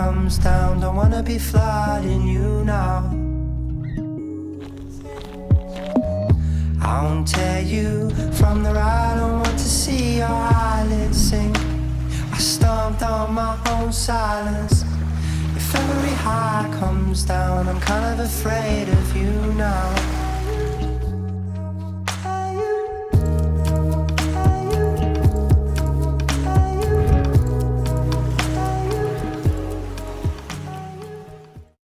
comes down, don't wanna be flooding you now. I won't tear you from the ride, I want to see your eyelids sink. I stomped on my own silence. If every high comes down, I'm kind of afraid of you now.